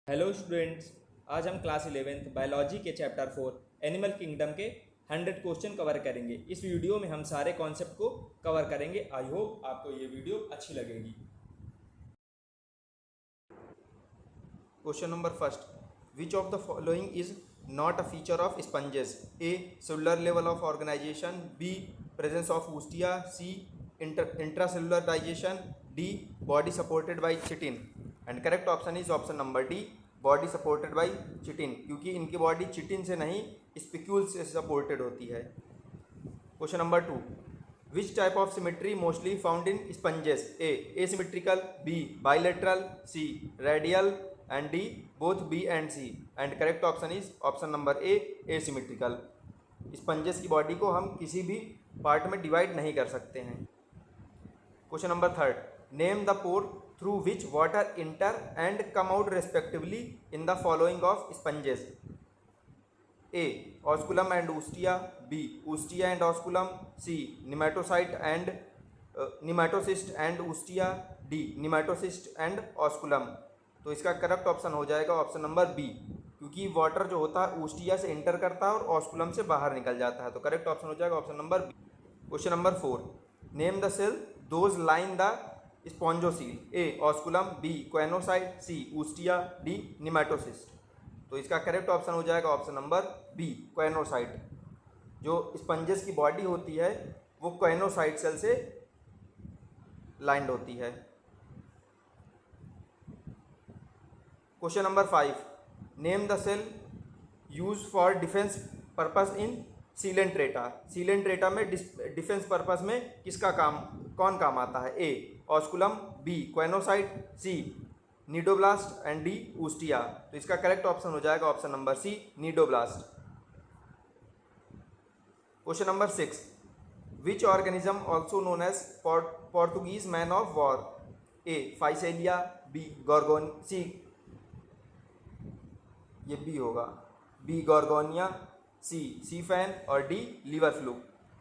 Hello students. आज हम class 11th biology के चैप्टर 4 एनिमल किंगडम के 100 क्वेश्चन कवर करेंगे। इस वीडियो में हम सारे कॉन्सेप्ट को कवर करेंगे। आई होप आपको ये वीडियो अच्छी लगेगी। Question number first, which of the following is not a feature of sponges? A cellular level of organisation, B presence of ostia, C intracellular digestion, D body supported by chitin. And correct option is option number D, body supported by chitin, क्योंकि इनकी body chitin से नहीं spicule से supported होती है। Question number two, which type of symmetry mostly found in sponges? A asymmetrical, B bilateral, C radial and D both B and C. And correct option is option number A, asymmetrical. Sponges की body को हम किसी भी part में divide नहीं कर सकते हैं। Question number third, name the pore through which water enter and come out respectively in the following of sponges? A osculum and ostia, B ostia and osculum, C nematocyte and nematocyst and ostia, D nematocyst and osculum. तो इसका correct option हो जाएगा option number B, क्योंकि water जो होता है ऊस्टिया से inter करता है और ऑस्कुलम से बाहर निकल जाता है। तो करेक्ट ऑप्शन हो जाएगा option number B. Question number four, name the cell those line the spongocoel? A osculum, B choanocyte, C ostia, D nematocyst. तो इसका करेक्ट ऑप्शन हो जाएगा ऑप्शन नंबर बी, क्वेनोसाइट। जो स्पंजेस की बॉडी होती है वो क्वेनोसाइट सेल से लाइंड होती है। Question number five, name the cell use for defence purpose in Coelenterata? Coelenterata में डिफेंस पर्पस में किसका काम, कौन काम आता है? A osculum, B choanocyte, C cnidoblast and D ostia. तो इसका करेक्ट ऑप्शन हो जाएगा option number C, cnidoblast. Question number six, which organism also known as Portuguese man of war? A Physalia, B gorgon, C ये B होगा, B Gorgonia, C सीफैन और D liver fluke.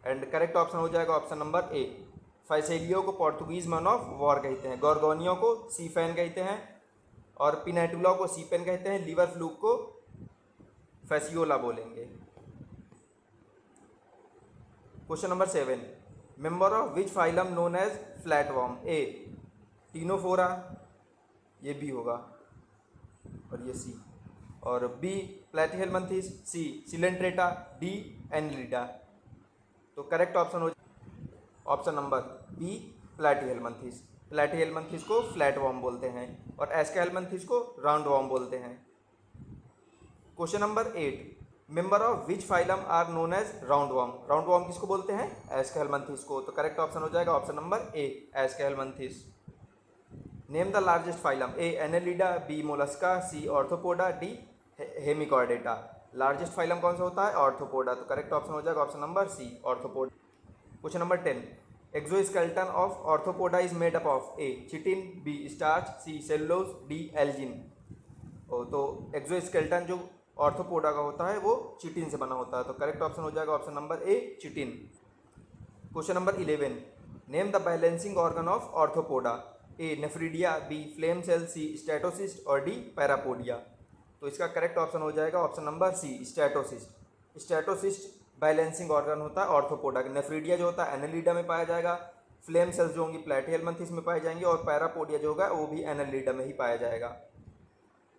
And correct option हो जाएगा option number ए, फाइसेलियो को Portuguese man of war कहते हैं, गॉर्गोनियो को सीफैन कहते हैं और पिनेटुला को सीपेन कहते हैं, लीवर फ्लूक को फैसियोला बोलेंगे। Question number seven, member of which phylum known as flatworm? A Ctenophora, ये बी होगा और ये सी, और B Platyhelminthes, C Coelenterata, D Annelida. तो करेक्ट ऑप्शन हो option number B, Platyhelminthes. Platyhelminthes को फ्लैट वॉर्म बोलते हैं और एस्केहेलमिंथेस को राउंड वॉर्म बोलते हैं। Question number eight, member of which phylum are known as roundworm? Roundworm किसको बोलते हैं? एस्केहेलमिंथेस को। तो करेक्ट ऑप्शन हो जाएगा option number A, Aschelminthes. Name the largest phylum? A Annelida, B Mollusca, C Arthropoda, D Hemichordata. Largest phylum कौन सा होता है? ऑर्थोपोडा। तो करेक्ट ऑप्शन हो जाएगा option number C, Arthropoda. Question number 10, exoskeleton of Arthropoda is made up of? A chitin, B starch, C cellulose, D algin. तो exoskeleton जो Arthropoda का होता है वो चिटिन से बना होता है। तो करेक्ट ऑप्शन हो जाएगा option number A, chitin. Question number 11, name the balancing organ of Arthropoda? A nephridia, B flame cell, C statocyst और डी पैरापोडिया। तो इसका करेक्ट ऑप्शन हो जाएगा option number C, statocyst. Statocyst balancing organ होता है arthropoda. Nephridia जो होता है एनेलिडा में पाया जाएगा, फ्लेम सेल्स जो होंगी प्लेटिहेलमिंथेस में पाए जाएंगे और पैरापोडिया जो होगा वो भी एनेलिडा में ही पाया जाएगा।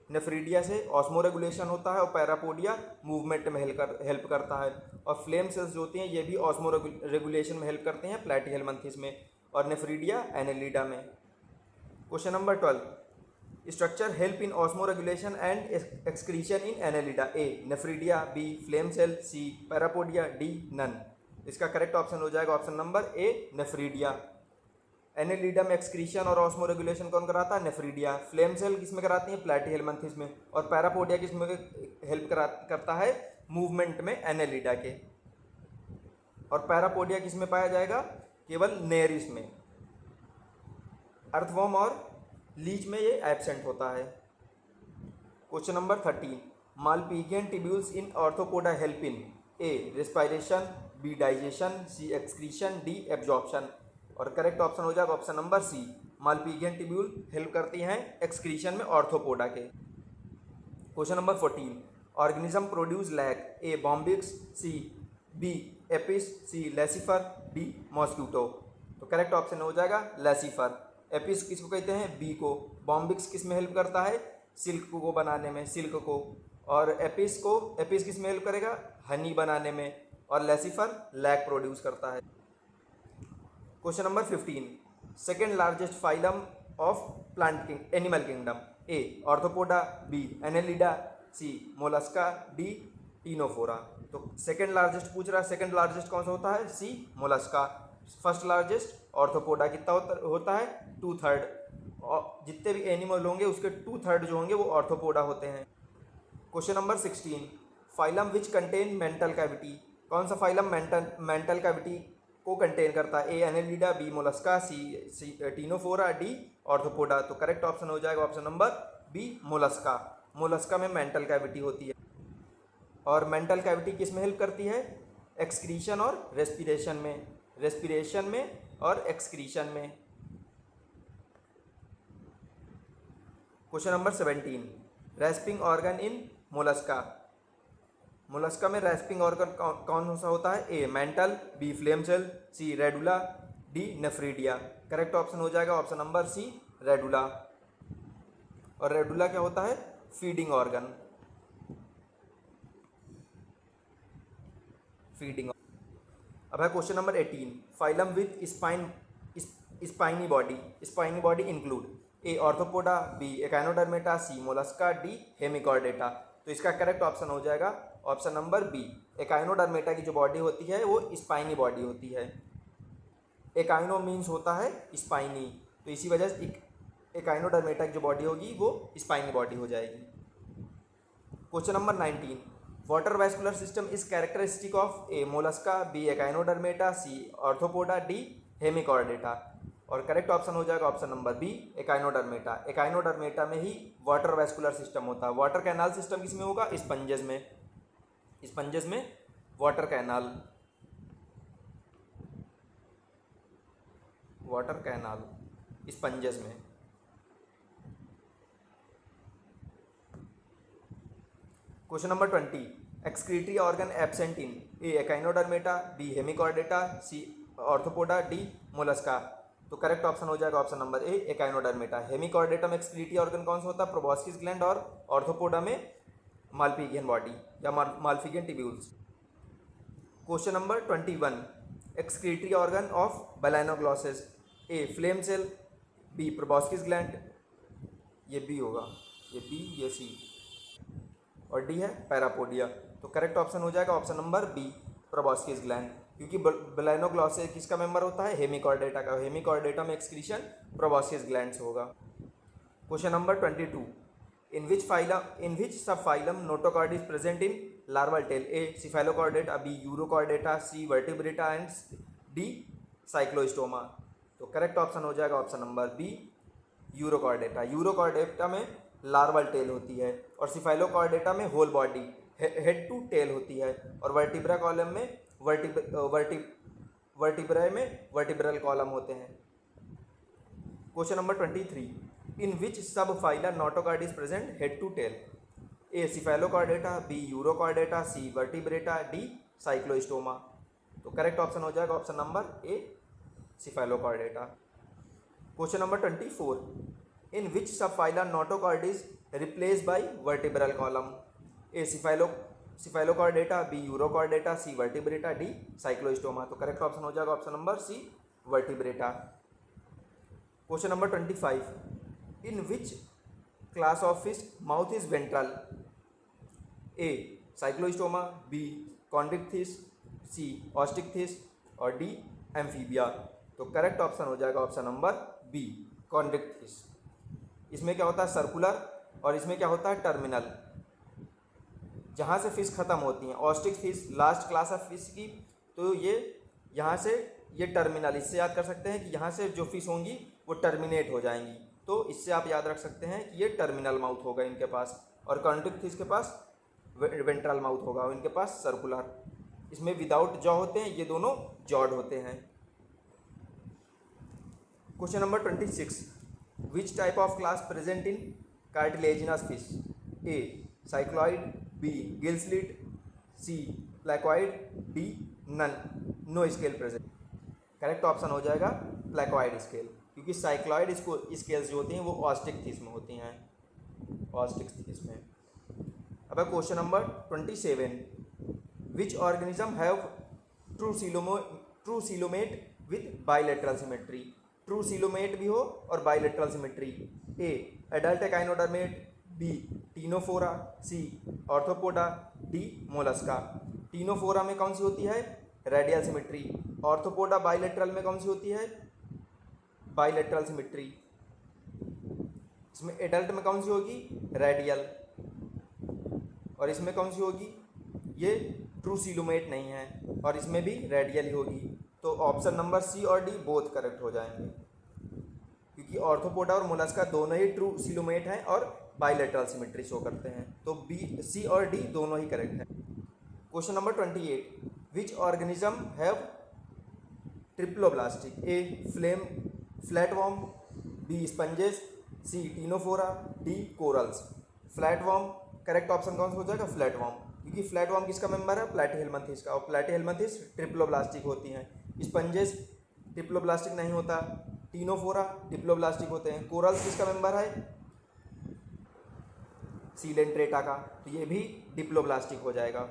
नेफ्रिडिया से ऑस्मो रेगुलेशन होता है और पैरापोडिया मूवमेंट में हेल्प करता है, और फ्लेम सेल्स जो होती हैं ये भी ऑस्मो रेगुलेशन में हेल्प करते हैं प्लेटिहेलमिंथेस में, और नेफ्रिडिया एनेलिडा में। Question number 12, structure help in osmoregulation and excretion in Annelida? A nephridia, B flame cell, C parapodia, D none. इसका करेक्ट ऑप्शन हो जाएगा option number A, nephridia. Annelida में excretion और osmoregulation कौन कराता है? Nephridia. Flame cell किसमें कराती है? प्लेटिहेलमिंथेस में। और पैरापोडिया किसमें हेल्प करता है? मूवमेंट में एनेलिडा के। और पैरापोडिया किसमें पाया जाएगा? केवल नेरिस में। अर्थवॉर्म और लीच में ये एब्सेंट होता है। Question number 13, Malpighian tubules in Arthropoda help in? A respiration, B digestion, C excretion, D absorption. और करेक्ट ऑप्शन हो जाएगा option number C, Malpighian tubule help करती हैं एक्सक्रीशन में ऑर्थोपोडा के। Question number 14, organism produce like A Bombyx, C B Apis, C Laccifer, D mosquito. तो correct option हो जाएगा लेसिफर। एपिस किसको कहते हैं? बी को। बॉम्बिक्स किस में हेल्प करता है? सिल्क को बनाने में, सिल्क को। और एपिस किस में हेल्प करेगा? हनी बनाने में। और लेसिफर लैक प्रोड्यूस करता है। Question number 15, second largest phylum of plant animal kingdom, A Arthropoda, B Annelida, C Mollusca, D Ctenophora. तो सेकेंड लार्जेस्ट पूछ रहा है, सेकेंड लार्जेस्ट कौन सा होता है? C Mollusca. First largest Arthropoda, कितना होता है? 2/3। और जितने भी एनिमल होंगे उसके 2/3 जो होंगे वो ऑर्थोपोडा होते हैं। Question number 16, phylum which contain mantle cavity, कौन सा फाइलम मेंटल कैविटी को कंटेन करता है? A Annelida, B Mollusca, C Ctenophora, D Arthropoda. तो करेक्ट ऑप्शन हो जाएगा option number B Mollusca. Mollusca में मेंटल कैविटी होती है। और मेंटल कैविटी किस में हेल्प करती है? एक्सक्रीशन और रेस्पिरेशन में, रेस्पिरेशन में और एक्सक्रीशन में। Question number 17, rasping organ in Mollusca, Mollusca में रेस्पिंग ऑर्गन कौन सा होता है? A mantle, B flame cell, C radula, D nephridia. Correct option हो जाएगा ऑप्शन नंबर सी रेडुला। और रेडुला क्या होता है? Feeding organ, feeding. अब है question number 18, phylum with spiny body, spiny body include A Arthropoda, B Echinodermata, C Mollusca, D Hemichordata. तो इसका करेक्ट ऑप्शन हो जाएगा ऑप्शन नंबर बी। एकाइनोडर्मेटा की जो बॉडी होती है वो स्पाइनी बॉडी होती है। एकाइनो मीन्स होता है स्पाइनी, तो इसी वजह से एकाइनोडर्मेटा की जो बॉडी होगी वो स्पाइनी बॉडी हो जाएगी। Question number 19, water vascular system is characteristic of A Mollusca, B Echinodermata, C Arthropoda, D Hemichordata. और करेक्ट ऑप्शन हो जाएगा option number B Echinodermata. Echinodermata में ही वाटर वैस्कुलर सिस्टम होता है। वाटर कैनाल सिस्टम किस में होगा? स्पंजेस में, स्पंजेस में water canal, water canal sponges में। Question number 20, excretory organ absent in A Echinodermata, B Hemichordata, C Arthropoda, D Mollusca. तो करेक्ट ऑप्शन हो जाएगा option number A Echinodermata. Hemichordata में एक्सक्रीटरी ऑर्गन कौन सा होता है? प्रोबॉस्किस ग्लैंड। और ऑर्थोपोडा में माल्पीगियन बॉडी या Malpighian tubules. Question number 21, excretory organ of Balanoglossus, A flame cell, B proboscis gland, ये बी होगा, ये बी, ये सी, और डी है पैरापोडिया। तो करेक्ट ऑप्शन हो जाएगा option number B proboscis gland, क्योंकि बैलेनोग्लॉसेस किसका मेंबर होता है? हेमिकॉर्डेटा का। हेमिकॉर्डेटा में एक्सक्रीशन प्रोबॉस्किस ग्लैंड से होगा। Question number 22, in which subphylum notochord is present in larval tail? A Cephalochordata, B Urochordata, C Vertebrata and D Cyclostomata. तो correct option हो जाएगा option number B Urochordata. Urochordata में larval tail होती है और Cephalochordata में whole body head to tail होती है। और वर्टिब्रा कॉलम में वर्टिब्राe में वर्टिब्रल कॉलम होते हैं। Question number 23, in which subphylum notochord is present head to tail? A Cephalochordata, B Urochordata, C Vertebrata, D Cyclostomata. तो करेक्ट ऑप्शन हो जाएगा option number A Cephalochordata. Question number 24, in which subphylum notochord is replace by vertebral column? A Cephalochordata, B Urochordata, C Vertebrata, D Cyclostomata. तो correct option हो जाएगा option number C Vertebrata. Question number 25, in which class of fish mouth is ventral? A Cyclostoma, B Chondrichthyes, सी ऑस्टिक्थिस, और D amphibia. तो correct option हो जाएगा option number B Chondrichthyes. इसमें क्या होता है? सर्कुलर, और इसमें क्या होता है? टर्मिनल, जहाँ से फिश ख़त्म होती हैं। Osteichthyes last class of fish की, तो ये यहाँ से ये टर्मिनल, इससे याद कर सकते हैं कि यहाँ से जो फिश होंगी वो टर्मिनेट हो जाएंगी। तो इससे आप याद रख सकते हैं कि ये टर्मिनल माउथ होगा इनके पास। और कॉन्ड्रिक्ट फिश के पास वेंट्रल माउथ होगा, और इनके पास सर्कुलर। इसमें विदाउट जॉ होते हैं, ये दोनों जॉड होते हैं। Question number 26, which type of class present in cartilaginous fish? A cycloid, B gill slit, C placoid, D none, no scale present. Correct option हो जाएगा प्लेकॉइड स्केल, क्योंकि साइक्लॉइड स्केल्स जो होती हैं वो ऑस्टिक थीस में होती हैं, ऑस्टिक थीस में। अब question number 27, which organism have true coelomate with bilateral symmetry. True coelomate भी हो और bilateral symmetry. A adult echinodermate, B Ctenophora, C Arthropoda, D Mollusca. Ctenophora में कौन सी होती है, रेडियल सिमेट्री। ऑर्थोपोडा बाइलेटरल में कौन सी होती है, बाइलेटरल सिमेट्री। इसमें एडल्ट में कौन सी होगी, रेडियल, और इसमें कौन सी होगी, ये ट्रू सीलोमेट नहीं है, और इसमें भी रेडियल ही होगी। तो ऑप्शन नंबर सी और डी बोथ करेक्ट हो जाएंगे, क्योंकि ऑर्थोपोडा और मोलस्का दोनों ही ट्रू सीलोमेट हैं और बाइलेटरल सिमेट्री शो करते हैं। तो बी, सी और डी दोनों ही करेक्ट हैं। Question number 28, which organism have triploblastic. A flatworm, B sponges, C Ctenophora, D corals. Flatworm correct option कौन सा हो जाएगा, फ्लैटवर्म, क्योंकि फ्लैटवर्म किसका मेंबर है, प्लैटीहेलमिन्थेस का, और प्लैटीहेलमिन्थेस ट्रिप्लोब्लास्टिक होती हैं। स्पंजेस ट्रिप्लोब्लास्टिक नहीं होता, टीनोफोरा डिप्लोब्लास्टिक होते हैं। कोरल्स किसका मेंबर है, सीलेंट्रेटा का, तो ये भी डिप्लोब्लास्टिक हो जाएगा।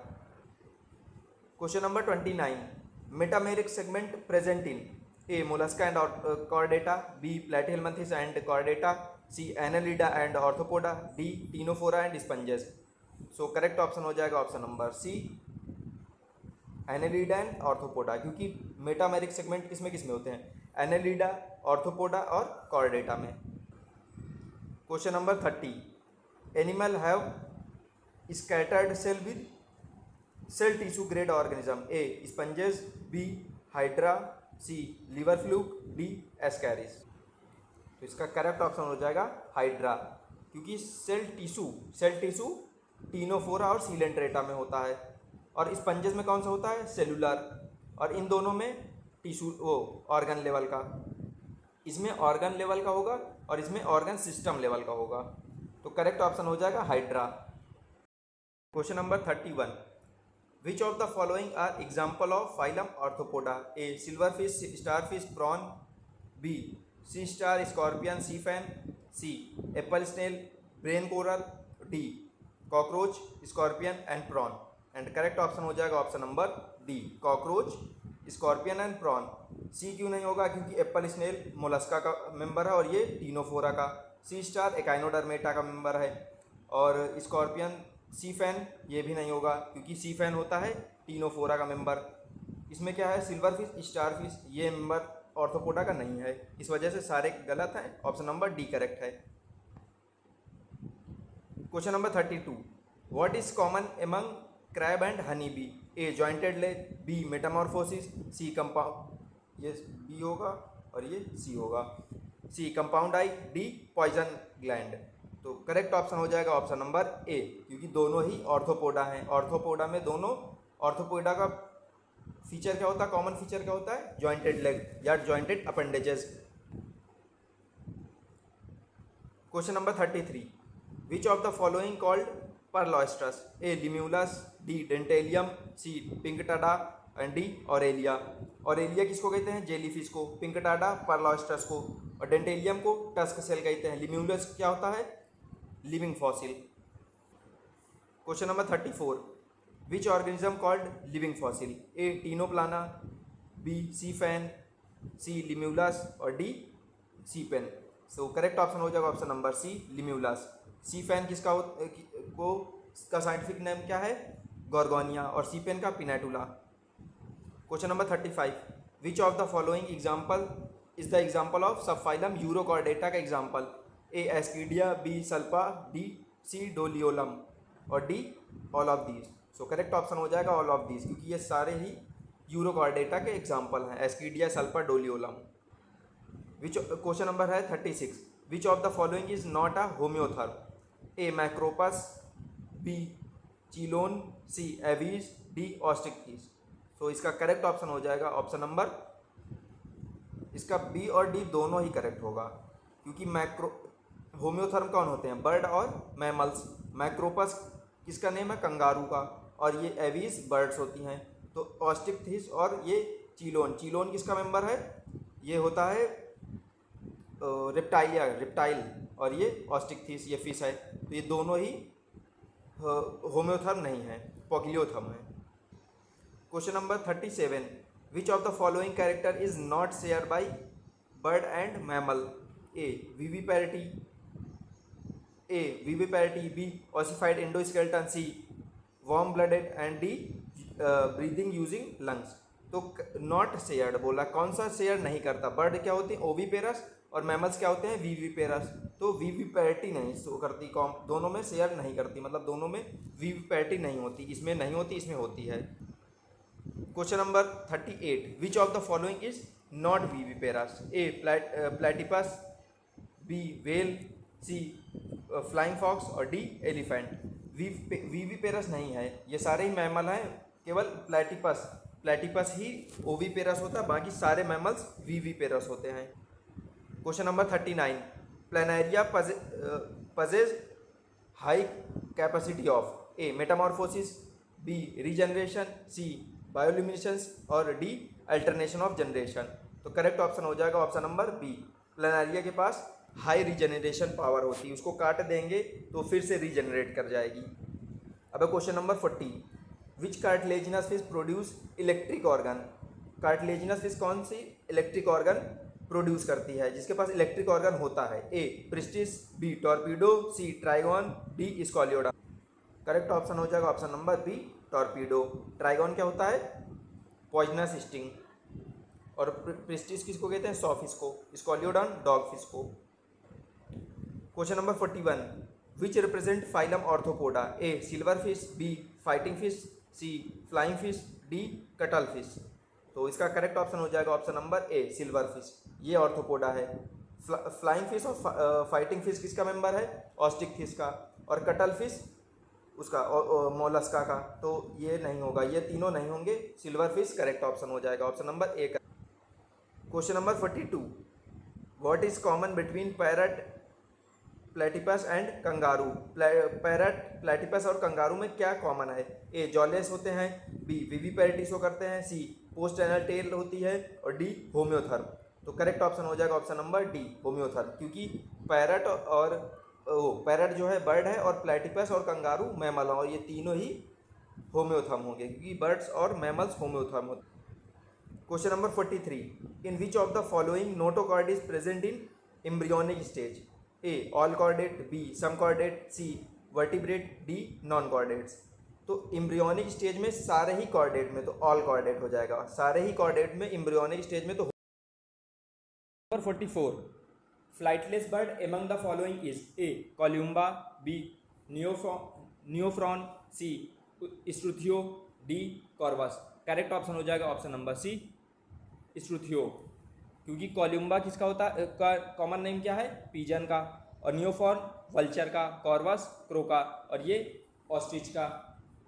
Question number 29, metameric segment present in. A Mollusca and Chordata, B Platyhelminthes and Chordata, C Annelida and Arthropoda, D Ctenophora and sponges. So correct option हो जाएगा option number C, Annelida and Arthropoda, क्योंकि metameric segment किसमें किसमें होते हैं, Annelida, Arthropoda और Chordata में। Question number 30, animal have scattered cell with cell tissue grade organism. A sponges, B Hydra, C liver fluke, D Ascaris. तो इसका correct option हो जाएगा हाइड्रा, क्योंकि सेल टिश्यू टीनोफोरा और सीलेंट्रेटा में होता है, और स्पंजेस में कौन सा होता है, सेलुलर, और इन दोनों में टिश्यू वो ऑर्गन लेवल का। इसमें ऑर्गन लेवल का होगा और इसमें ऑर्गन सिस्टम लेवल का होगा, तो करेक्ट ऑप्शन हो जाएगा Hydra. Question number 31, which of the following are example of phylum arthropoda. A silverfish, starfish, prawn, B sea star, scorpion, sea fan, C apple snail, brain coral, D cockroach, scorpion and prawn. And correct option हो जाएगा option number D, cockroach, scorpion and prawn. C क्यों नहीं होगा, क्योंकि apple snail Mollusca का member है और ये टीनोफोरा का। सी स्टार एकाइनोडर्मेटा का मेंबर है, और स्कॉर्पियन, सी फैन ये भी नहीं होगा, क्योंकि सी फैन होता है टीनोफोरा का मेंबर। इसमें क्या है, सिल्वरफिश, स्टारफिश ये मेंबर ऑर्थोपोडा का नहीं है, इस वजह से सारे गलत हैं, ऑप्शन नंबर डी करेक्ट है। Question number 32, what is common among crab and honey bee. A jointed leg, B metamorphosis, C compound, ये बी होगा और ये सी होगा, C compound eye, D poison gland. तो करेक्ट ऑप्शन हो जाएगा option number ए, क्योंकि दोनों ही ऑर्थोपोडा हैं। ऑर्थोपोडा में दोनों, ऑर्थोपोडा का फीचर क्या होता है, कॉमन फीचर क्या होता है, जॉइंटेड लेग या jointed appendages. Question number 33, which of the following called pearl oyster. A Limulus, D Dentalium, C Pinctada and D Aurelia. Aurelia किसको कहते हैं, जेलीफिश को, पिंकटाडा परलॉस्ट्रस को, और डेंटेलियम को टस्क सेल कहते हैं। लिम्यूलस क्या होता है, living fossil. Question number 34, which organism called living fossil. A Ctenoplana, B sea fan, C Limulus और D sea pen. So correct option हो जाएगा option number C, Limulus. Sea fan किसका का साइंटिफिक नेम क्या है, गॉर्गोनिया, और sea pen का Pennatula. Question number 35, which of the following example is the example of subphylum Urochordata का example. A Ascidia, B Salpa, D C Doliolum और D all of these. So correct option हो जाएगा all of these, क्योंकि ये सारे ही urochordata के example हैं, Ascidia, Salpa, Doliolum. Which question number है 36, which of the following is not a homeotherm. A Macropus, B Chelone, C Aves, D Osteichthyes. तो इसका करेक्ट ऑप्शन हो जाएगा ऑप्शन नंबर, इसका बी और डी दोनों ही करेक्ट होगा, क्योंकि होम्योथर्म कौन होते हैं, बर्ड और मैमल्स। मैक्रोपस किसका नेम है? कंगारू का। और ये एवीज बर्ड्स होती हैं। तो ऑस्टिकथिस और ये चीलोन, चीलोन किसका मेंबर है? ये होता है रिप्टाइलिया, रिप्टाइल। और ये ऑस्टिकथिस ये फिश है। तो ये दोनों ही होम्योथर्म नहीं है, पोकिलियोथर्म है। Question number 37, which of the following character is not share by bird and mammal? A viviparity, B ossified endoskeleton, C warm blooded and D breathing using lungs. तो नॉट शेयर्ड बोला, कौन सा शेयर नहीं करता? Bird क्या होती है? Oviparous, और मैमल्स क्या होते हैं? विविपेरस। तो विविपैरिटी नहीं शो करती, कॉम दोनों में शेयर नहीं करती, मतलब दोनों में विविपैरिटी नहीं होती, इसमें नहीं होती, इसमें होती है। Question number 38, which of the following is not viviparous? A platypus, B whale, C flying fox और डी एलिफेंट। विविपेरस नहीं है, ये सारे ही मैमल हैं, केवल प्लेटिपस ही ओविपेरस होता है, बाकी सारे मैमल्स विविपेरस होते हैं। Question number 39, Planaria possess high capacity of A metamorphosis, B regeneration, C bioluminescence और डी अल्टरनेशन ऑफ जनरेशन। तो करेक्ट ऑप्शन हो जाएगा ऑप्शन नंबर बी। प्लानेरिया के पास हाई रीजनरेशन पावर होती है, उसको काट देंगे तो फिर से रीजनरेट कर जाएगी। अब question number 40, which cartilaginous fish produce electric organ? Cartilaginous fish कौन सी इलेक्ट्रिक ऑर्गन प्रोड्यूस करती है, जिसके पास इलेक्ट्रिक ऑर्गन होता है? A Pristis, B Torpedo, C Trygon, D Scoliodon. Correct option हो जाएगा option number B Torpedo. Trygon क्या होता है? Poisonous sting. और प्रिस्टिस किसको कहते हैं? सॉ फिश को। स्कॉलियोडॉन डॉग फिश को। Question number 41, which represent phylum arthropoda? A silverfish, B fighting fish, C flying fish, D cuttlefish. तो इसका करेक्ट ऑप्शन हो जाएगा option number A silverfish, ये ऑर्थोपोडा है। Flying fish और fighting fish किसका member है? Osteichthyes का। और कटल फिश उसका मोलस्का का। तो ये नहीं होगा, ये तीनों नहीं होंगे, सिल्वर फिश करेक्ट ऑप्शन हो जाएगा ऑप्शन नंबर ए का। Question number 42, what is common between parrot, platypus and kangaroo? Parrot, platypus और कंगारू में क्या कॉमन है? ए जॉलेस होते हैं, बी विविपैरिटी शो करते हैं, सी पोस्ट एनल टेल होती है और डी होम्योथर्म। तो करेक्ट ऑप्शन हो जाएगा ऑप्शन नंबर डी होम्योथर्म, क्योंकि पैरट और पैरट जो है बर्ड है और प्लेटिपस और कंगारू मैमल है, और ये तीनों ही होम्योथर्म होंगे क्योंकि बर्ड्स और मैमल्स होम्योथर्म होते हैं। Question number 43, in which of the following notochord is present in embryonic stage? A all chordate, B some chordate, C vertebrate, D non chordates. तो एम्ब्रियोनिक स्टेज में सारे ही कॉर्डेट में तो ऑल कॉर्डेट हो जाएगा, सारे ही कॉर्डेट में एम्ब्रियोनिक स्टेज में तो। Number 44, flightless bird among the following is? A Columba, B Neophron, C Struthio, D Corvus. Correct option हो जाएगा ऑप्शन नंबर सी स्ट्रुथियो, क्योंकि कोल्यूम्बा किसका होता है? कॉमन नेम क्या है? पिजन का। और नियोफॉर्न वल्चर का, कॉर्वस क्रो का, और ये ऑस्ट्रिच का।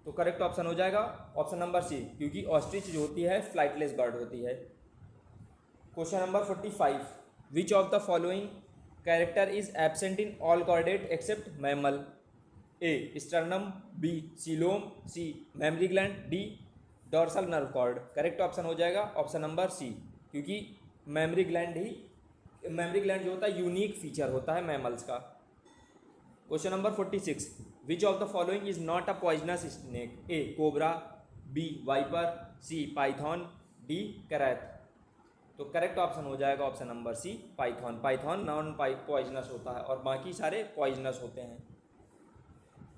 तो करेक्ट ऑप्शन हो जाएगा ऑप्शन नंबर सी, क्योंकि ऑस्ट्रिच जो होती है फ्लाइटलेस बर्ड होती है। Question number 45, which of the following character is absent in all chordate except mammal? A sternum, B coelom, C mammary gland, D dorsal nerve cord. Correct option हो जाएगा option number सी, क्योंकि mammary gland जो होता है unique feature होता है mammals का। Question number 46, which of the following is not a poisonous snake? A cobra, B viper, C python, D krait. तो करेक्ट ऑप्शन हो जाएगा option number C python. Python non poisonous होता है और बाकी सारे पॉइजनस होते हैं।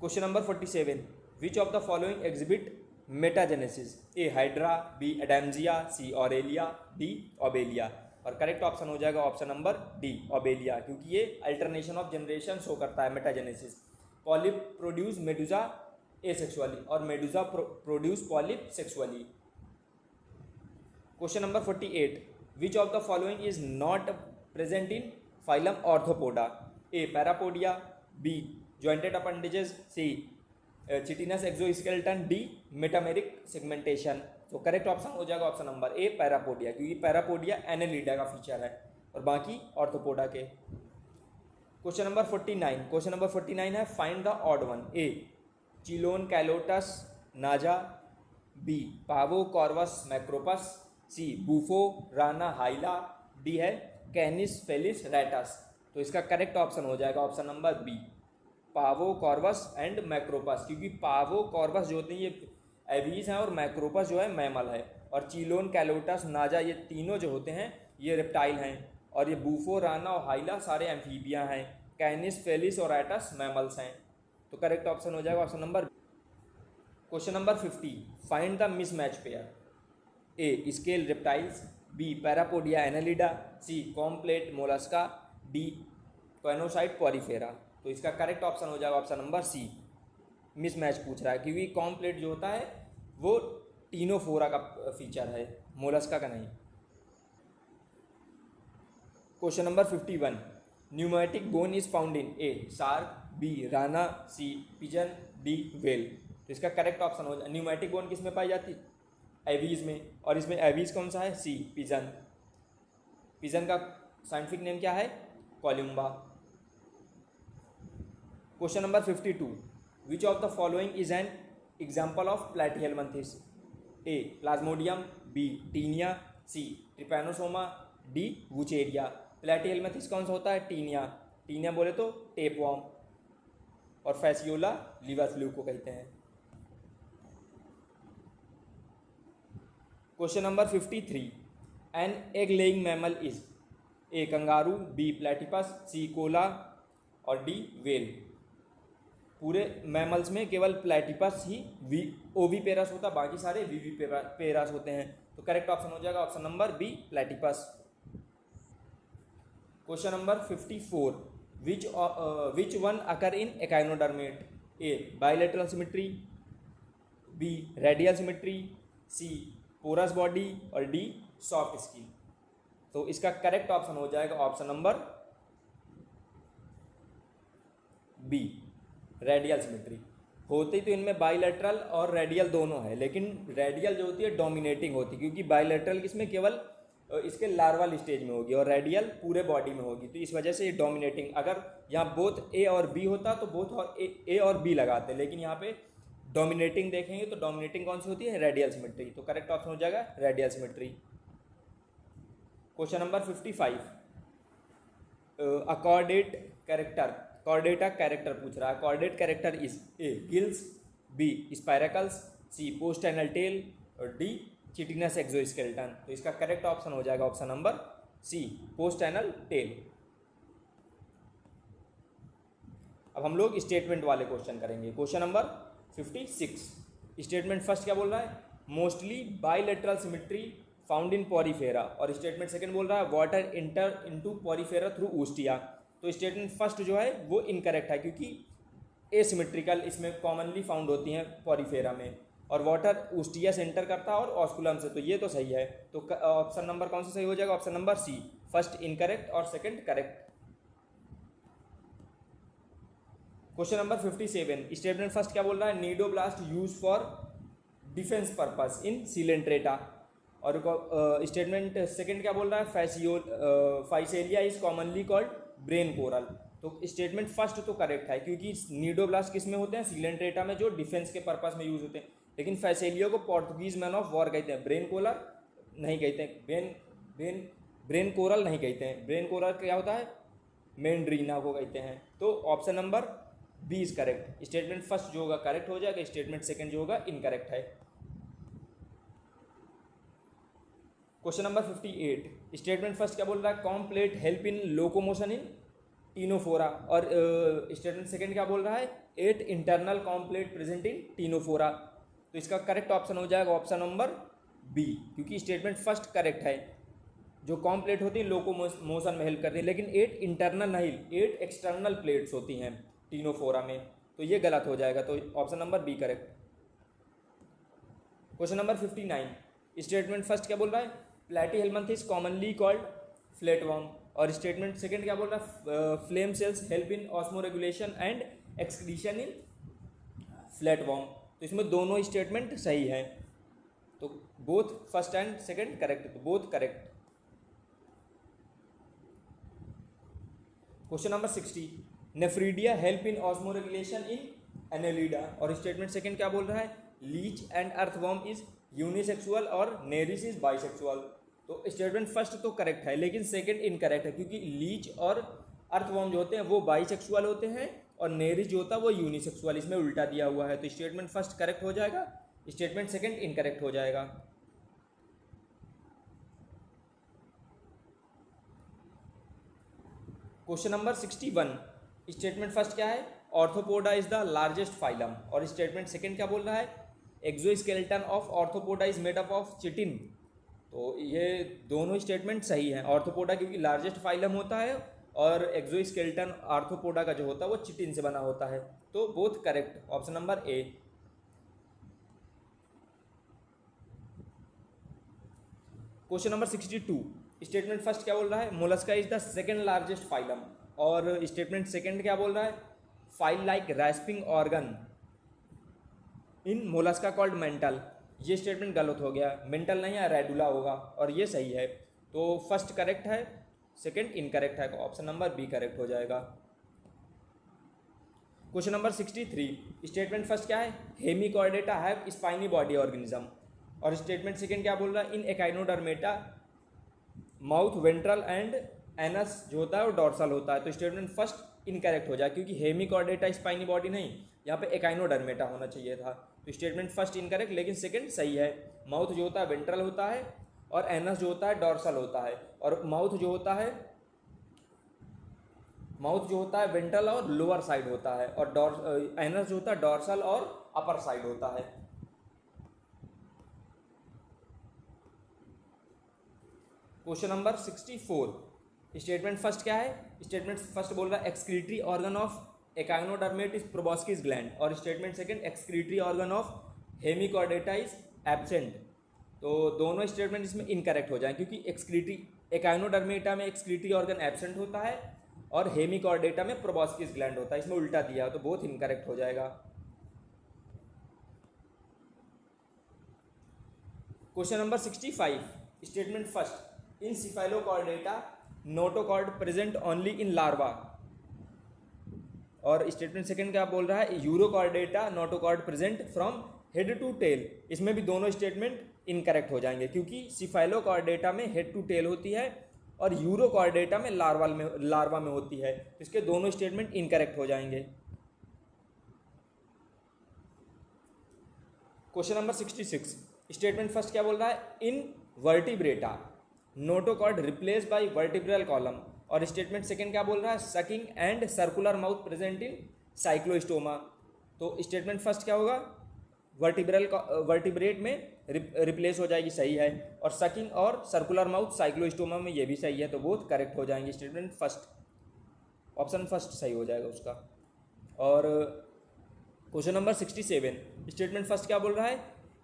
Question number 47, which of the following exhibit metagenesis? A hydra, B adamsia, C aurelia, D obelia. और करेक्ट ऑप्शन हो जाएगा ऑप्शन नंबर डी ओबेलिया, क्योंकि ये अल्टरनेशन ऑफ जनरेशन शो करता है metagenesis. Polyp produce medusa asexually और medusa produce polyp sexually. Question number 48, which of the following is not present in phylum arthropoda? A parapodia, B jointed appendages, C chitinous exoskeleton, D metameric segmentation. तो correct option हो जाएगा option number A parapodia, क्योंकि parapodia annelida का feature है और बाकी arthropoda के। Question number 49 है find the odd one. A chelone calotes naja, B Pavo Corvus Macropus, C Bufo Rana हाइला, D है कैनिस फेलिस रैटस। तो इसका करेक्ट ऑप्शन हो जाएगा option number B, Pavo Corvus and Macropus, क्योंकि पावो कॉर्वस जो होते हैं ये एवीज हैं और मैक्रोपस जो है मैमल है, और चिलोन कैलोटस नाजा ये तीनों जो होते हैं ये रेप्टाइल हैं, और ये बूफो राना और हाइला सारे एम्फीबिया हैं, कैनिस फेलिस और एटस मैमल्स हैं। तो करेक्ट ऑप्शन हो जाएगा option number. Question number 50, find the mismatch pair. A scale reptiles, B parapodia Annelida, C comb plate Mollusca, D coenocyte Porifera. तो इसका करेक्ट ऑप्शन हो जाएगा ऑप्शन नंबर सी, मिसमैच पूछ रहा है, क्योंकि कॉम्प्लेट जो होता है वो टीनोफोरा का फीचर है, मोलस्का का नहीं। Question number 51, pneumatic bone is found in A shark, B Rana, C pigeon, D whale. तो इसका करेक्ट ऑप्शन हो जाए, न्यूमेटिक बोन किस में पाई जाती है? एवीज में, और इसमें एवीज कौन सा है? C pigeon. पिजन का साइंटिफिक नेम क्या है? Columba. Question number 52, which of the following is an example of platyhelminthes? A plasmodium, B taenia, C trypanosoma, D wuchereria. Platyhelminthes कौन सा होता है? टीनिया। टीनिया बोले तो टेपवॉर्म, और फैसियोला लीवर फ्लू को कहते हैं। Question number 53, an egg laying mammal is A kangaroo, B platypus, C koala, और डी वेल। पूरे मैमल्स में केवल प्लेटिपस ही ओवीपेरस होता, बाकी सारे वीवीपेरस होते हैं। तो करेक्ट ऑप्शन हो जाएगा option number B platypus. Question number 54, which one occur in echinoderm? A bilateral symmetry, B radial symmetry, C porous body, और डी सॉफ्ट स्किन। तो इसका करेक्ट ऑप्शन हो जाएगा option number B radial symmetry. होती तो इनमें बाइलेटरल और radial दोनों है, लेकिन रेडियल जो होती है डोमिनेटिंग होती है, क्योंकि बाइलेटरल किसमें केवल इसके लार्वल स्टेज में होगी, और रेडियल पूरे बॉडी में होगी, तो इस वजह से ये डोमिनेटिंग। अगर यहाँ बोथ ए और बी होता तो बोथ और ए और बी लगाते, लेकिन यहाँ पे डोमिनेटिंग देखेंगे तो डोमिनेटिंग कौन सी होती है? Radial symmetry. तो करेक्ट ऑप्शन हो जाएगा radial symmetry. Question number 55, a chordate character, chordata character पूछ रहा है। Chordate character is A gills, B spiracles, C post anal tail, और डी चिटिनस एक्सोस्केलेटन। तो इसका करेक्ट ऑप्शन हो जाएगा option number C post anal tail. अब हम लोग स्टेटमेंट वाले क्वेश्चन करेंगे। क्वेश्चन नंबर 56, स्टेटमेंट फर्स्ट क्या बोल रहा है? Mostly bilateral symmetry found in porifera, और स्टेटमेंट सेकंड बोल रहा है water enter into porifera through ostia. तो स्टेटमेंट फर्स्ट जो है वो इनकरेक्ट है, क्योंकि एसिमेट्रिकल इसमें कॉमनली फाउंड होती हैं पॉरीफेरा में, और वाटर ऊस्टिया से एंटर करता है और ऑस्कुलम से, तो ये तो सही है। तो ऑप्शन नंबर कौन सा सही हो जाएगा? Option number C, first incorrect और second correct. Question number 57, statement first क्या बोल रहा है? Cnidoblast use for defence purpose in coelenterata, और स्टेटमेंट सेकंड क्या बोल रहा है? Physalia is commonly called brain coral. तो स्टेटमेंट फर्स्ट तो करेक्ट है, क्योंकि नीडोब्लास्ट किस में होते हैं? सिलेंट्रेटा में, जो डिफेंस के पर्पस में यूज होते हैं, लेकिन फैसेलिया को पोर्तुगीज मैन ऑफ वॉर कहते हैं, ब्रेन कोरल नहीं कहते हैं, ब्रेन कोरल नहीं कहते हैं। ब्रेन कोरल क्या होता है? मेंड्रीना को कहते हैं। तो option number B is correct. Statement first जो होगा करेक्ट हो जाएगा, स्टेटमेंट सेकंड जो होगा इनकरेक्ट है। क्वेश्चन नंबर 58, स्टेटमेंट फर्स्ट क्या बोल रहा है? Complete help in locomotion in Ctenophora, और स्टेटमेंट सेकंड क्या बोल रहा है? 8 internal complete present in Ctenophora. तो इसका करेक्ट ऑप्शन हो जाएगा ऑप्शन नंबर बी, क्योंकि स्टेटमेंट फर्स्ट करेक्ट है। जो कॉम्प्लेट होती है लोकोमोशन में हेल्प करती है, लेकिन 8 इंटरनल नहीं, 8 एक्सटर्नल प्लेट्स होती हैं टीनोफोरा में, तो ये गलत हो जाएगा। तो option number B correct. Question number 59, statement first क्या बोल रहा है? प्लैटीहेलमिन्थेस कॉमनली कॉल्ड फ्लैटवर्म, और स्टेटमेंट सेकंड क्या बोल रहा है? Flame cells help in osmoregulation and excretion in flatworm. तो इसमें दोनों स्टेटमेंट सही हैं, तो both first and second correct, तो both correct. Question number 60, nephridia help in osmoregulation in annelida. और स्टेटमेंट सेकंड क्या बोल रहा है, leech and earthworm is unisexual और नेरिस इज बाइसेक्सुअल। तो स्टेटमेंट फर्स्ट तो करेक्ट है, लेकिन सेकंड इनकरेक्ट है, क्योंकि लीच और अर्थवॉर्म जो होते हैं वो बाइसेक्सुअल होते हैं और नेरिस जो होता है वो यूनिसेक्सुअल, इसमें उल्टा दिया हुआ है। तो स्टेटमेंट फर्स्ट करेक्ट हो जाएगा, स्टेटमेंट सेकंड इनकरेक्ट हो जाएगा। क्वेश्चन नंबर 61, स्टेटमेंट फर्स्ट क्या है, arthropoda is the largest phylum. और स्टेटमेंट सेकंड क्या बोल रहा है, exoskeleton of Arthropoda is made up of chitin. तो ये दोनों स्टेटमेंट सही हैं। ऑर्थोपोडा क्योंकि लार्जेस्ट फाइलम होता है और एक्सोस्केलेटन आर्थोपोडा का जो होता है वो चिटिन से बना होता है। तो बोथ करेक्ट, ऑप्शन नंबर ए। क्वेश्चन नंबर 62, स्टेटमेंट फर्स्ट क्या बोल रहा है, Mollusca is the second largest phylum. और स्टेटमेंट सेकंड क्या बोल रहा है, file like rasping organ in Mollusca called mental. ये स्टेटमेंट गलत हो गया, मेंटल नहीं है, रेडुला होगा, और ये सही है। तो फर्स्ट करेक्ट है, सेकंड इनकरेक्ट है, ऑप्शन नंबर बी करेक्ट हो जाएगा। क्वेश्चन नंबर 63, स्टेटमेंट फर्स्ट क्या है, hemichordata have spiny body organism. और स्टेटमेंट सेकंड क्या बोल रहा है, in echinodermata mouth ventral and anus जो होता है वो डॉर्सल होता है। तो स्टेटमेंट फर्स्ट इनकरेक्ट हो जाए, क्योंकि हेमिकॉर्डेटा स्पाइनी बॉडी नहीं, यहाँ पे एकाइनोडर्मेटा होना चाहिए था। तो स्टेटमेंट फर्स्ट इनकरेक्ट, लेकिन सेकंड सही है। माउथ जो होता है वेंट्रल होता है और एनस जो होता है डॉर्सल होता है। और माउथ जो होता है वेंट्रल और लोअर साइड होता है, और एनस जो होता है डॉर्सल और अपर साइड होता है। क्वेश्चन नंबर 64, स्टेटमेंट फर्स्ट क्या है, स्टेटमेंट फर्स्ट बोल रहा है excretory organ of echinoderm is proboscis gland. और statement second excretory organ of hemichordata is absent. तो दोनों स्टेटमेंट इसमें इनकरेक्ट हो जाए, क्योंकि एक्सक्रीटरी एकाइनोडर्मेटा में एक्सक्रीटरी ऑर्गन एब्सेंट होता है और हेमिकॉर्डेटा में प्रोबॉस्किस ग्लैंड होता है, इसमें उल्टा दिया, तो बोथ इनकरेक्ट हो जाएगा। Question number 65, statement first, in Cephalochordata notochord present only in larva. और स्टेटमेंट सेकंड क्या बोल रहा है, Urochordata notochord present from head to tail. इसमें भी दोनों स्टेटमेंट इनकरेक्ट हो जाएंगे, क्योंकि सिफेलोकॉर्डेटा में हेड टू टेल होती है और यूरोकॉर्डेटा में लार्वा में होती है। तो इसके दोनों स्टेटमेंट इनकरेक्ट हो जाएंगे। क्वेश्चन नंबर 66, स्टेटमेंट फर्स्ट क्या बोल रहा है, in vertebrata notochord replace by vertebral column. और स्टेटमेंट सेकंड क्या बोल रहा है, sucking and circular mouth present in cyclostomata. तो स्टेटमेंट फर्स्ट क्या होगा, वर्टिब्रेट में रिप्लेस हो जाएगी, सही है। और सकिंग और सर्कुलर माउथ साइक्लोस्टोमा में ये भी सही है, तो बोथ करेक्ट हो जाएंगे। स्टेटमेंट फर्स्ट, ऑप्शन फर्स्ट सही हो जाएगा उसका। और क्वेश्चन नंबर 67, स्टेटमेंट फर्स्ट क्या बोल रहा है,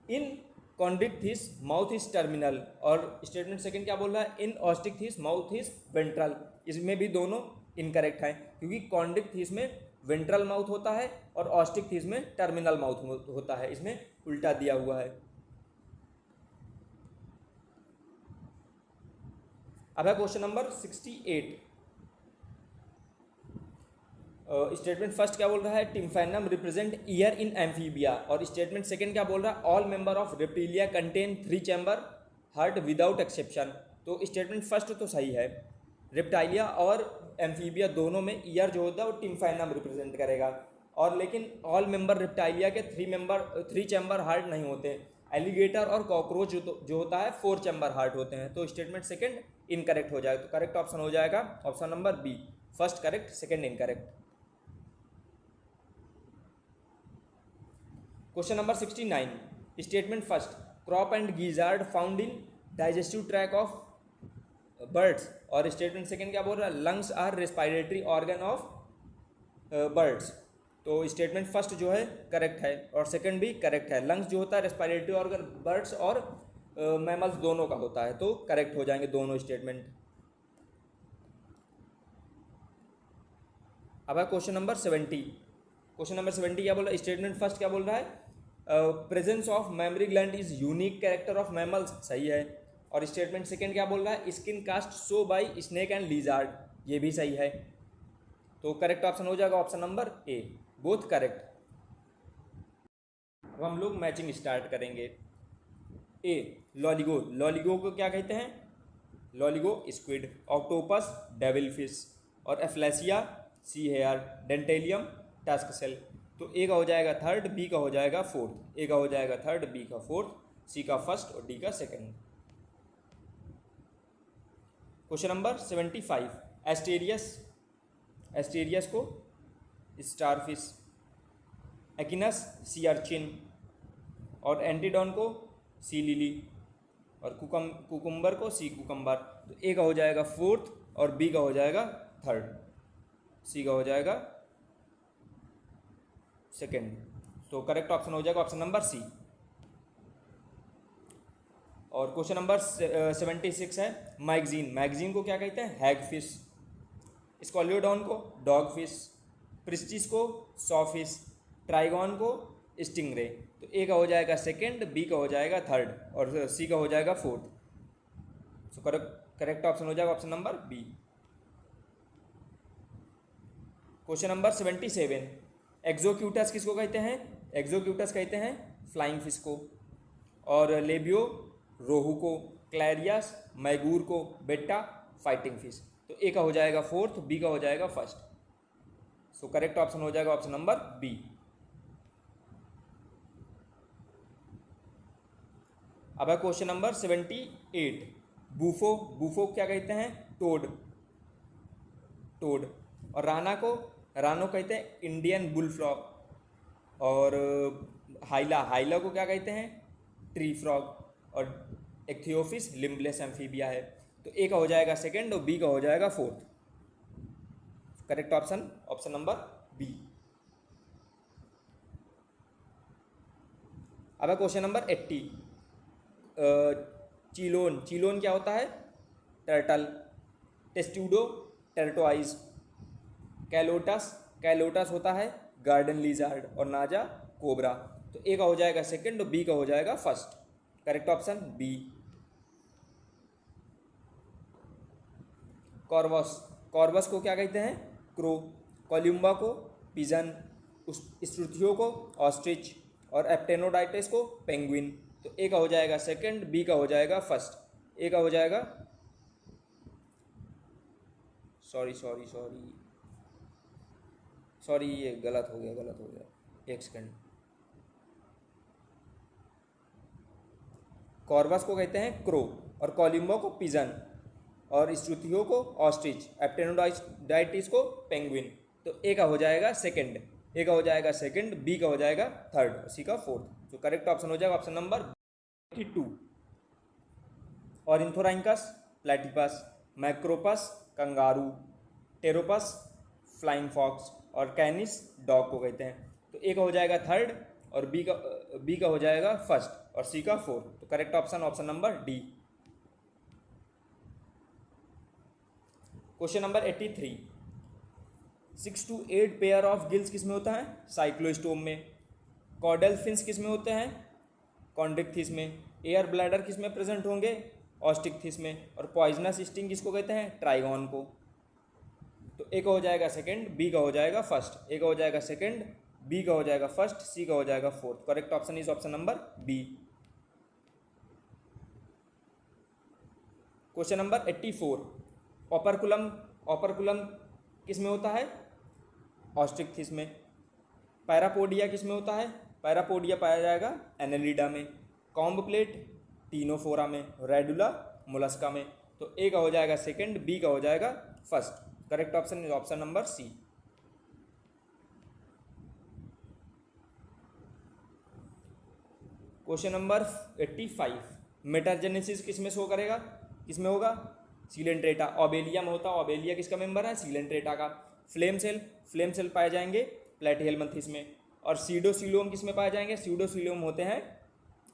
इन कॉन्ड्रिक्थिस माउथ इज टर्मिनल। और स्टेटमेंट सेकंड क्या बोल रहा है, इन ऑस्टिक्थिस माउथ इज वेंट्रल। इसमें भी दोनों इनकरेक्ट हैं, क्योंकि कॉन्ड्रिक्थिस में वेंट्रल माउथ होता है और ऑस्टिक्थिस में टर्मिनल माउथ होता है, इसमें उल्टा दिया हुआ है। अब है क्वेश्चन नंबर 68, स्टेटमेंट फर्स्ट क्या बोल रहा है, टिम्फैनम रिप्रेजेंट ईयर इन एम्फीबिया। और स्टेटमेंट सेकंड क्या बोल रहा है, all member of reptilia contain 3 chamber heart without exception. तो स्टेटमेंट फर्स्ट तो सही है, रेप्टाइलिया और एम्फीबिया दोनों में ईयर जो होता है वो टिम्फैनम रिप्रेजेंट करेगा। और लेकिन ऑल मेंबर रेप्टाइलिया के 3 चैम्बर हार्ट नहीं होते। एलिगेटर और कॉकरोच जो होता है 4 चैम्बर हार्ट होते हैं। तो स्टेटमेंट सेकंड इनकरेक्ट हो जाएगा, तो करेक्ट ऑप्शन हो जाएगा option number B, first correct second incorrect. Question number 69, statement first, crop and gizzard found in digestive tract of birds. और स्टेटमेंट सेकंड क्या बोल रहा है, lungs are respiratory organ of birds. तो स्टेटमेंट फर्स्ट जो है करेक्ट है और सेकंड भी करेक्ट है। लंग्स जो होता है रेस्पिरेटरी ऑर्गन बर्ड्स और मैमल्स दोनों का होता है, तो करेक्ट हो जाएंगे दोनों स्टेटमेंट। अब है क्वेश्चन नंबर 70, क्वेश्चन नंबर 70 क्या बोल रहा है, स्टेटमेंट फर्स्ट क्या बोल रहा है, presence of mammary gland is unique character of mammals, सही है। और स्टेटमेंट सेकंड क्या बोल रहा है, skin cast so by snake and lizard, ये भी सही है। तो करेक्ट ऑप्शन हो जाएगा option number A, both correct. अब हम लोग मैचिंग स्टार्ट करेंगे। ए लॉलिगो, लॉलिगो को क्या कहते हैं? लॉलिगो स्क्विड, ऑक्टोपस डेविल फिश, और एफ्लेसिया see here, Dentalium task cell. तो ए का हो जाएगा थर्ड, बी का हो जाएगा फोर्थ। ए का हो जाएगा थर्ड, बी का फोर्थ, सी का फर्स्ट और डी का second. Question number 75, Asterias, Asterias को स्टारफिश, एकिनस सी अर्चिन, और एंटीडॉन को सी लिली, और कुकुम्बर को सी कुकम्बर। तो ए का हो जाएगा फोर्थ और बी का हो जाएगा थर्ड, सी का हो जाएगा सेकेंड। तो करेक्ट ऑप्शन हो जाएगा ऑप्शन नंबर सी। और क्वेश्चन नंबर 76 है मैगजीन, मैगजीन को क्या कहते हैं? हैग फिश, स्कॉलियोडॉन को डॉग फिश, प्रिस्टिस को सॉ फिश, ट्राइगॉन को स्टिंगरे। तो ए का हो जाएगा सेकेंड, बी का हो जाएगा थर्ड और सी का हो जाएगा फोर्थ। सो करेक्ट ऑप्शन हो जाएगा option number B. Question number 77, Exocoetus किसको कहते हैं? एक्जोक्यूटस कहते हैं फ्लाइंग फिश को, और लेबियो रोहू को, क्लैरियस मैगूर को, बेटा फाइटिंग फिश। तो ए का हो जाएगा फोर्थ, बी का हो जाएगा फर्स्ट। सो करेक्ट ऑप्शन हो जाएगा ऑप्शन नंबर बी। अब है क्वेश्चन नंबर 78, बूफो, बूफो क्या कहते हैं? टोड, टोड, और रानो कहते हैं इंडियन बुल फ्रॉग, और हाइला, हाइला को क्या कहते हैं? ट्री फ्रॉग, और एक्थियोफिस लिम्बलेस एम्फीबिया है। तो ए का हो जाएगा सेकेंड और बी का हो जाएगा fourth. Correct option option number B. अब है क्वेश्चन नंबर 80, चिलोन, चिलोन क्या होता है? टर्टल, टेस्ट्यूडो टर्टोइज, कैलोटस, कैलोटस होता है गार्डन लिजार्ड, और नाजा कोबरा। तो ए का हो जाएगा सेकंड और बी का हो जाएगा first. Correct option B. Corvus, Corvus को क्या कहते हैं? क्रो, कोल्यूम्बा को पिजन, स्ट्रुथियो को ऑस्ट्रिच, और एप्टेनोडाइटिस को पेंगुइन। तो ए का हो जाएगा सेकंड, बी का हो जाएगा फर्स्ट। ए का हो जाएगा सॉरी ये गलत हो गया, एक सेकंड। कॉर्वस को कहते हैं क्रो, और कोलिम्बो को पिजन, और स्ट्रुथियो को ऑस्ट्रिच, एप्टेनोडाइटिस को पेंगुइन। तो ए का हो जाएगा सेकंड, ए का हो जाएगा सेकंड, बी का हो जाएगा थर्ड, सी का फोर्थ। तो करेक्ट ऑप्शन हो जाएगा option number 82, ornithorhynchus platypus, macropus kangaroo, pteropus flying fox, और कैनिस डॉग को कहते हैं। तो ए का हो जाएगा थर्ड और बी का हो जाएगा फर्स्ट और सी का फोर्थ। तो correct option option number D. Question number 83, 6 to 8 pair of gills किस में होता है? साइक्लोस्टोम में। कॉर्डल फिन्स किस में होते हैं? कॉन्ड्रिक्थिस में। एयर ब्लैडर किस में प्रेजेंट होंगे? ऑस्टिक्थिस में। और पॉइजनस स्टिंग किसको कहते हैं? ट्राइगॉन को। तो ए का हो जाएगा सेकंड, बी का हो जाएगा फर्स्ट। ए का हो जाएगा सेकंड, बी का हो जाएगा फर्स्ट, सी का हो जाएगा fourth. Correct option is option number B. Question number 84, operculum, operculum किस में होता है? ऑस्ट्रिक्थिस में। पैरापोडिया किस में होता है? पैरापोडिया पाया जाएगा एनेलिडा में। कॉम्ब प्लेट टीनोफोरा में। रेडुला मोलस्का में। तो ए का हो जाएगा सेकंड, बी का हो जाएगा first. Correct option is option number C. Question number 85, metagenesis किस में शो करेगा? किस में होगा? सीलेंट्रेटा, ओबेलिया में होता है। ओबेलिया किसका मेंबर है? सीलेंट्रेटा का। फ्लेम सेल, फ्लेम सेल पाए जाएंगे प्लेटीहेलमिन्थिस में। और सीडोसिलोम किस में पाए जाएंगे? सीडोसिलोम होते हैं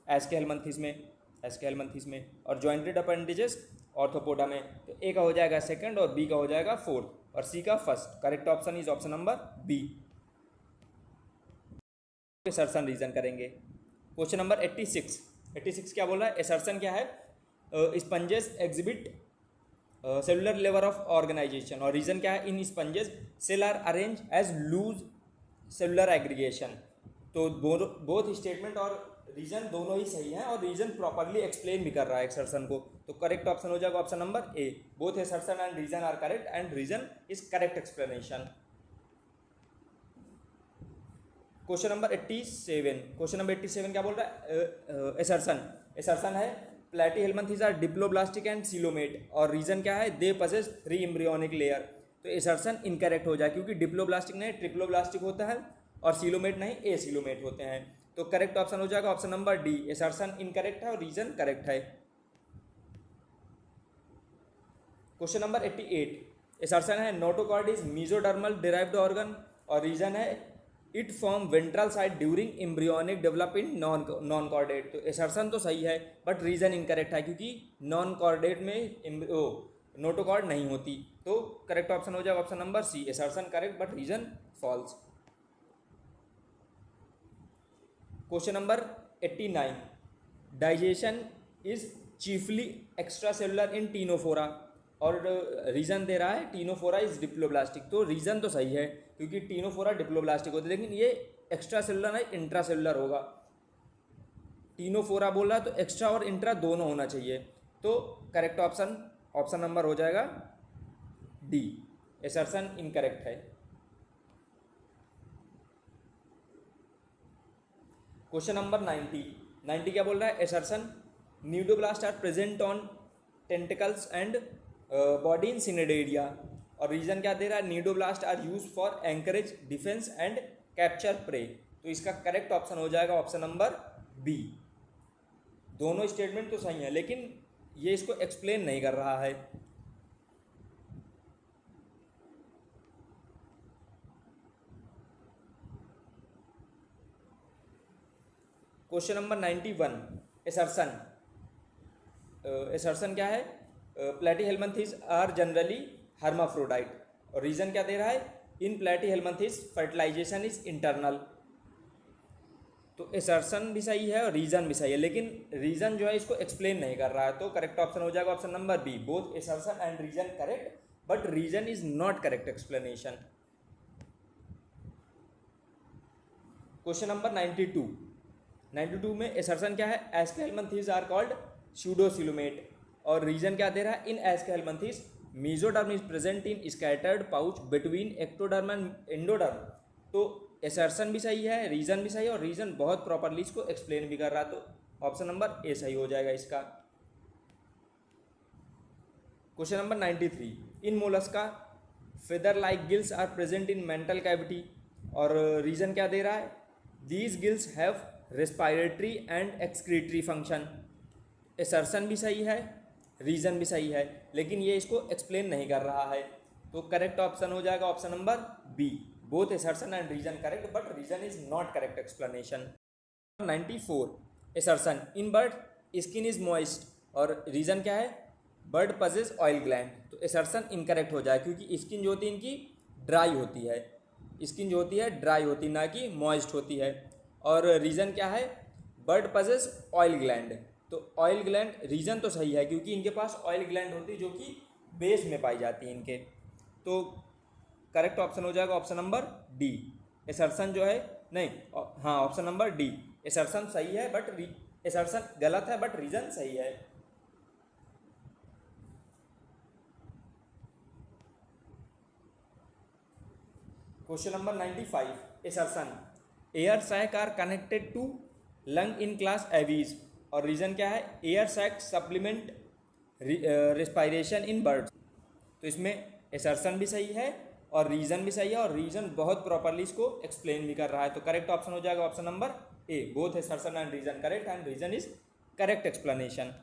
एस्केहेलमिन्थिस में, एस्केहेलमिन्थिस में। और जॉइंटेड अपेंडेजेस ऑर्थोपोडा में। तो ए का हो जाएगा सेकंड और बी का हो जाएगा फोर्थ और सी का first. Correct option is option number B. Assertion reason करेंगे। क्वेश्चन नंबर 86, 86 क्या बोल रहा है? एसर्शन क्या है? Sponges exhibit cellular level of organisation. और रीजन क्या है? In sponges cell are arrange as loose cellular aggregation. तो बोथ स्टेटमेंट और रीजन दोनों ही सही हैं और रीजन प्रॉपरली एक्सप्लेन भी कर रहा है एक्सर्शन को। तो करेक्ट ऑप्शन हो जाएगा option number A, both assertion and reason are correct and reason is correct explanation. Question number 87, question number 87 क्या बोल रहा है? एसर्शन, एसर्शन है Platyhelminthes are diploblastic and coelomate और रीजन क्या है? They possess 3 embryonic layer. तो एसर्शन इनकरेक्ट हो जाए क्योंकि डिप्लोब्लास्टिक नहीं ट्रिप्लोब्लास्टिक होता है और सीलोमेट नहीं ए सीलोमेट होते हैं। तो करेक्ट ऑप्शन हो जाएगा option number D, assertion incorrect है और रीजन करेक्ट है। क्वेश्चन नंबर 88, एसर्शन है notochord is mesodermal derived organ और रीजन है it form ventral side during embryonic develop in non chordate. तो एसर्शन तो सही है बट रीजन इनकरेक्ट है क्योंकि नॉन कॉर्डेट में नोटोकॉर्ड नहीं होती। तो करेक्ट ऑप्शन हो जाएगा option number C, assertion correct but reason false. Question number 89, digestion is chiefly extra cellular in Ctenophora और रीजन दे रहा है टीनोफोरा इज डिप्लोब्लास्टिक। तो रीजन तो सही है क्योंकि टीनोफोरा डिप्लोब्लास्टिक होती है, लेकिन ये एक्स्ट्रा सेलुलर है इंट्रा सेलुलर होगा। टीनोफोरा बोल रहा है तो एक्स्ट्रा और इंट्रा दोनों होना चाहिए। तो करेक्ट ऑप्शन ऑप्शन नंबर हो जाएगा डी, एसर्शन इनकरेक्ट है। क्वेश्चन नंबर 90 क्या बोल रहा है? Assertion cnidoblast are present on tentacles and body in cnidaria और रीजन क्या दे रहा है? Cnidoblast are use for anchorage defence and capture prey. तो इसका करेक्ट ऑप्शन हो जाएगा ऑप्शन नंबर बी। दोनों स्टेटमेंट तो सही है लेकिन ये इसको एक्सप्लेन नहीं कर रहा है। क्वेश्चन नंबर 91, एसर्शन, एसर्शन क्या है? प्लैटीहेल्मिन्थेस आर जनरली हर्माफ्रोडाइट और रीजन क्या दे रहा है? इन प्लैटीहेल्मिन्थेस फर्टिलाइजेशन इज इंटरनल। तो एसर्शन भी सही है और रीजन भी सही है लेकिन रीजन जो है इसको एक्सप्लेन नहीं कर रहा है। तो करेक्ट ऑप्शन हो जाएगा option number B, both assertion and reason correct but reason is not correct explanation. Question number 92 में एसर्शन क्या है? एस्केल्मंथीज आर कॉल्ड स्यूडोसिलोमेट और रीजन क्या दे रहा है? In aschelminthes mesoderm is present in scattered pouch between ectoderm and endoderm. तो assertion भी सही है, रीजन भी सही है और रीजन बहुत प्रॉपरली इसको एक्सप्लेन भी कर रहा है। तो ऑप्शन नंबर ए सही हो जाएगा इसका। Question number 93, in Mollusca feather like gills are present in mantle cavity और रीजन क्या दे रहा है? These gills have respiratory and excretory function. Assertion भी सही है, रीजन भी सही है लेकिन ये इसको एक्सप्लेन नहीं कर रहा है। तो करेक्ट ऑप्शन हो जाएगा option number B, both assertion and reason correct but reason is not correct explanation. 94, assertion in bird skin is moist और रीजन क्या है? Bird possess oil gland. तो एसर्शन इनकरेक्ट हो जाए क्योंकि स्किन जो होती है इनकी ड्राई होती है, स्किन जो होती है ड्राई होती ना कि मॉइस्ट होती है। और रीजन क्या है? Bird possess oil gland. तो ऑयल ग्लैंड रीजन तो सही है क्योंकि इनके पास ऑयल ग्लैंड होती है जो कि बेस में पाई जाती है इनके। तो करेक्ट ऑप्शन हो जाएगा ऑप्शन नंबर डी, एसर्शन जो है नहीं, हाँ ऑप्शन नंबर डी, एसर्शन सही है बट एसर्शन गलत है बट रीजन सही है। Question number 95, assertion air sac are connected to lung in class Aves और रीजन क्या है? Air sac supplement respiration in birds. तो इसमें एसर्शन भी सही है और रीजन भी सही है और रीजन बहुत प्रॉपरली इसको एक्सप्लेन भी कर रहा है। तो करेक्ट ऑप्शन हो जाएगा option number A, both assertion and reason correct and reason is correct explanation.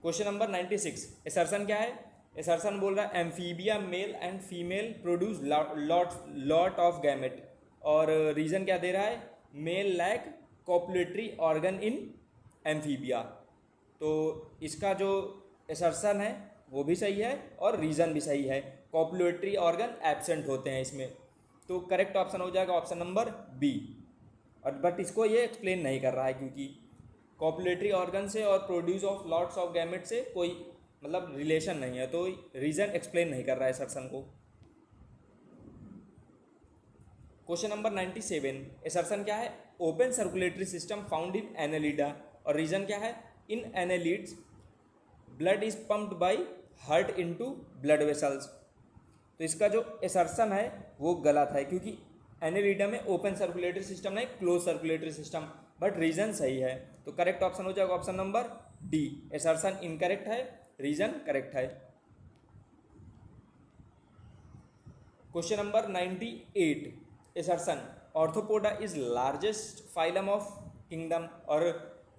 Question number 96, assertion क्या है? एसर्शन बोल रहा है Amphibia male and female produce lot of gamete और रीजन क्या दे रहा है? Male lack copulatory organ in Amphibia. तो इसका जो एसर्शन है वो भी सही है और रीजन भी सही है, कॉपुलेटरी ऑर्गन एब्सेंट होते हैं इसमें। तो करेक्ट ऑप्शन हो जाएगा ऑप्शन नंबर बी और बट इसको ये एक्सप्लेन नहीं कर रहा है क्योंकि कॉपुलेटरी ऑर्गन से और produce of lots of gamete से कोई मतलब रिलेशन नहीं है, तो रीजन एक्सप्लेन नहीं कर रहा है एसर्शन को। क्वेश्चन नंबर 97, एसर्शन क्या है? Open circulatory system found in annelida, और रीजन क्या है? In annelids blood is pumped by heart into blood vessels. तो इसका जो एसर्शन है वो गलत है, क्योंकि एनेलिडा में ओपन सर्कुलेटरी सिस्टम नहीं, close circulatory system, but reason सही है। तो करेक्ट ऑप्शन हो जाएगा option number D, assertion incorrect है, रीजन करेक्ट है। Question number 98, assertion Arthropoda is largest phylum of kingdom, और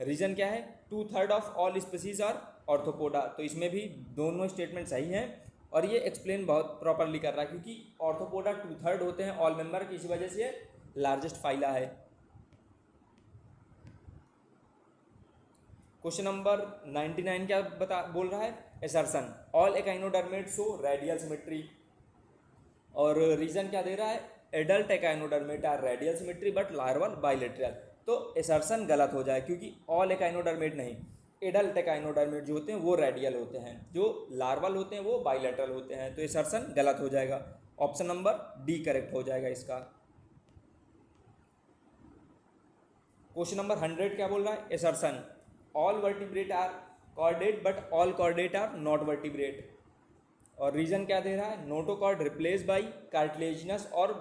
रीजन क्या है? 2/3 of all species are Arthropoda. तो इसमें भी दोनों स्टेटमेंट सही हैं, और ये एक्सप्लेन बहुत प्रॉपरली कर रहा है, क्योंकि ऑर्थोपोडा 2/3 होते हैं ऑल मेंबर की, इसी वजह से ये लार्जेस्ट फाइला है। क्वेश्चन नंबर 99 क्या बोल रहा है? Assertion all echinoderm show radial symmetry, और रीजन क्या दे रहा है? Adult echinoderm are radial symmetry but larval bilateral. तो एसर्शन गलत हो जाए, क्योंकि ऑल एकाइनोडर्मेट नहीं, एडल्ट एकाइनोडर्मेट जो होते हैं वो रेडियल होते हैं, जो लार्वल होते हैं वो बाइलेटरल होते हैं। तो एसर्शन गलत हो जाएगा, ऑप्शन नंबर डी करेक्ट हो जाएगा इसका। क्वेश्चन नंबर 100 क्या बोल रहा है? Assertion all vertebrate are chordate but all chordate are not vertebrate, और रीजन क्या दे रहा है? नोटोकॉर्ड रिप्लेस बाई कार्टिलेजिनस और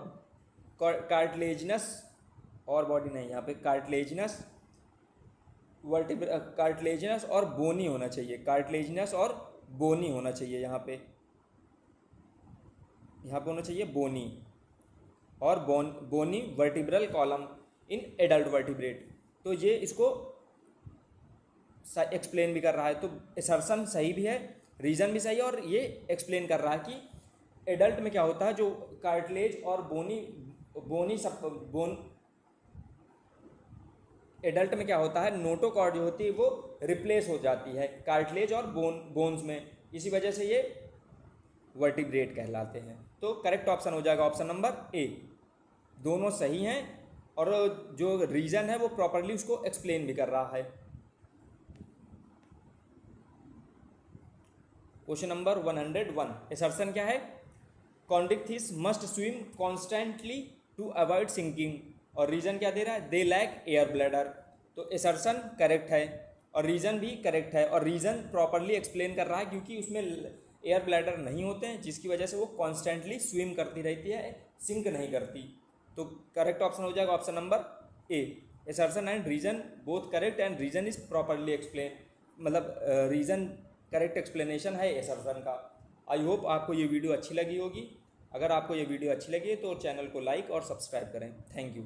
कार्टिलेजिनस और बॉडी नहीं, यहाँ पे कार्टिलेजिनस कार्टिलेजिनस और बोनी होना चाहिए, कार्टिलेजिनस और बोनी होना चाहिए, यहाँ पे होना चाहिए बोनी, और bony vertebral column in adult vertebrate. तो ये इसको एक्सप्लेन भी कर रहा है, तो एसर्शन सही भी है, रीजन भी सही है, और ये एक्सप्लेन कर रहा है कि एडल्ट में क्या होता है, जो कार्टिलेज और एडल्ट में क्या होता है, नोटोकॉर्ड जो होती है वो रिप्लेस हो जाती है कार्टिलेज और बोन्स में, इसी वजह से ये वर्टिब्रेट कहलाते हैं। तो करेक्ट ऑप्शन हो जाएगा ऑप्शन नंबर ए, दोनों सही हैं, और जो रीजन है वो प्रॉपरली उसको एक्सप्लेन भी कर रहा है। क्वेश्चन नंबर 101, एसर्शन क्या है? Chondrichthyes must swim constantly to avoid sinking, और रीजन क्या दे रहा है? They lack air bladder. तो एसर्शन करेक्ट है, और रीजन भी करेक्ट है, और रीजन प्रॉपरली एक्सप्लेन कर रहा है, क्योंकि उसमें एयर ब्लैडर नहीं होते हैं, जिसकी वजह से वो कॉन्स्टेंटली स्विम करती रहती है, सिंक नहीं करती। तो करेक्ट ऑप्शन हो जाएगा option number A, assertion and reason both correct, and reason is properly explain, मतलब रीजन करेक्ट एक्सप्लेनेशन है एसर्शन का। आई होप आपको ये वीडियो अच्छी लगी होगी। अगर आपको ये वीडियो अच्छी लगी है तो चैनल को लाइक और सब्सक्राइब करें। Thank you.